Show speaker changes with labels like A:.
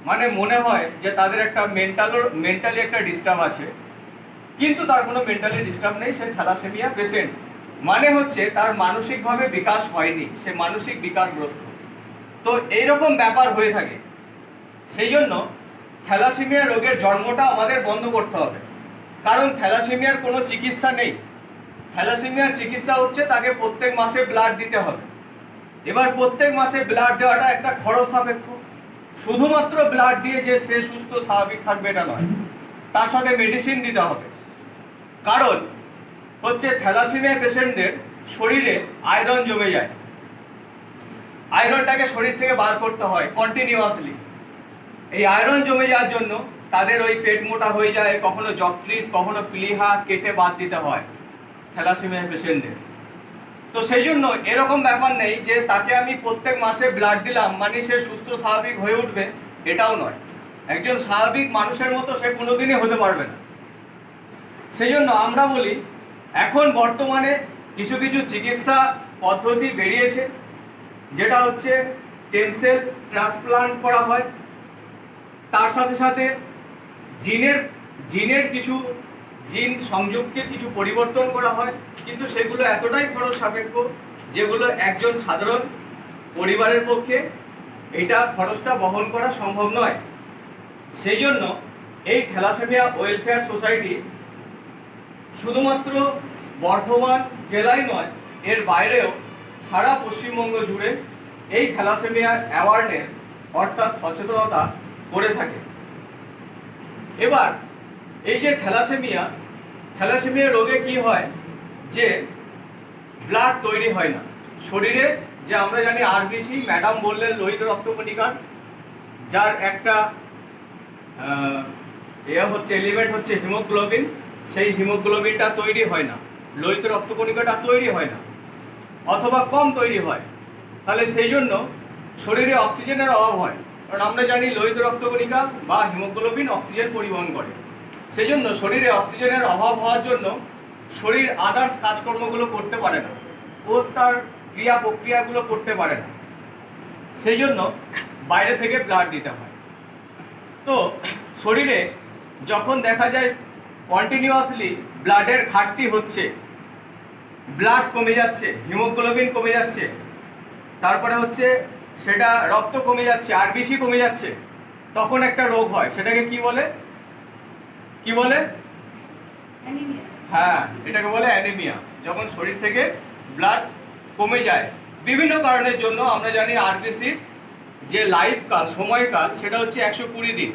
A: মানে মনে হয় যে তাদের একটা মেন্টালি একটা ডিস্টার্ব আছে, কিন্তু তার কোনো মেন্টালি ডিস্টার্ব নেই, সে থ্যালাসেমিয়া পেশেন্ট। মানে হচ্ছে তার মানসিকভাবে বিকাশ হয়নি, সে মানসিক বিকারগ্রস্ত। তো এইরকম ব্যাপার হয়ে থাকে। সেই জন্য থ্যালাসেমিয়া রোগের জন্মটা আমাদের বন্ধ করতে হবে, কারণ থ্যালাসেমিয়ার কোনো চিকিৎসা নেই। থ্যালাসেমিয়ার চিকিৎসা হচ্ছে তাকে প্রত্যেক মাসে ব্লাড দিতে হবে। এবার প্রত্যেক মাসে ব্লাড দেওয়াটা একটা খরচ সাপেক্ষ। শুধুমাত্র ব্লাড দিয়ে যে সে সুস্থ স্বাভাবিক থাকবে এটা নয়, তার সাথে মেডিসিন দিতে হবে। কারণ হচ্ছে থ্যালাসেমিয়া পেশেন্টদের শরীরে আয়রন জমে যায়, আয়রনটাকে শরীর থেকে বার করতে হয় কন্টিনিউয়াসলি। এই আয়রন জমে যাওয়ার জন্য তাদের ওই পেট মোটা হয়ে যায়, কখনো যকৃৎ, কখনো প্লীহা কেটে বাদ দিতে হয় থ্যালাসেমিয়া পেশেন্টদের। তো সেই জন্য এরকম ব্যাপার নেই যে তাকে আমি প্রত্যেক মাসে ব্লাড দিলাম মানে সে সুস্থ স্বাভাবিক হয়ে উঠবে, এটাও নয়। একজন স্বাভাবিক মানুষের মতো সে কোনোদিনই হতে পারবে না। সেই জন্য আমরা বলি এখন বর্তমানে কিছু কিছু চিকিৎসা পদ্ধতি বেরিয়েছে, যেটা হচ্ছে স্টেম সেল ট্রান্সপ্লান্ট করা হয়, তার সাথে সাথে জিনের কিছু জিন সংযুক্তির কিছু পরিবর্তন করা হয়, কিন্তু সেগুলো এতটাই খরচ সাপেক্ষ যেগুলো একজন সাধারণ পরিবারের পক্ষে এটা খরচটা বহন করা সম্ভব নয়। সেই জন্য এই থ্যালাসেমিয়া ওয়েলফেয়ার সোসাইটি শুধুমাত্র বর্ধমান জেলায় নয়, এর বাইরেও সারা পশ্চিমবঙ্গ জুড়ে এই থ্যালাসেমিয়া অ্যাওয়ারনেস অর্থাৎ সচেতনতা করে থাকে। এবার এই যে থ্যালাসেমিয়া রোগে কি হয়, যে ব্লাড তৈরি হয় না শরীরে, যে আমরা জানি আরবিসি, ম্যাডাম বললেন লোহিত রক্তকণিকা, যার একটা হচ্ছে এলিমেন্ট হচ্ছে হিমোগ্লোবিন, সেই হিমোগ্লোবিনটা তৈরি হয় না, লোহিত রক্তকণিকাটা তৈরি হয় না, অথবা কম তৈরি হয়। তাহলে সেই জন্য শরীরে অক্সিজেনের অভাব হয়, কারণ আমরা জানি লোহিত রক্তকণিকা বা হিমোগ্লোবিন অক্সিজেন পরিবহন করে। সেই জন্য শরীরে অক্সিজেনের অভাব হওয়ার জন্য শরীর আদার্স কাজকর্মগুলো করতে পারে না, কোষ তার ক্রিয়া প্রক্রিয়াগুলো করতে পারে না। সেই জন্য বাইরে থেকে ব্লাড দিতে হয়। তো শরীরে যখন দেখা যায় কন্টিনিউয়াসলি ব্লাডের ঘাটতি হচ্ছে, ব্লাড কমে যাচ্ছে, হিমোগ্লোবিন কমে যাচ্ছে, তারপরে হচ্ছে সেটা রক্ত কমে যাচ্ছে, আরবিসি কমে যাচ্ছে, তখন একটা রোগ হয়, সেটাকে কি বলে? হ্যাঁ, এটাকে বলে অ্যানিমিয়া। যখন শরীর থেকে ব্লাড কমে যায় বিভিন্ন কারণের জন্য, আমরা জানি আরবিসির যে লাইফ কাল, সময়কাল, সেটা হচ্ছে 120 দিন।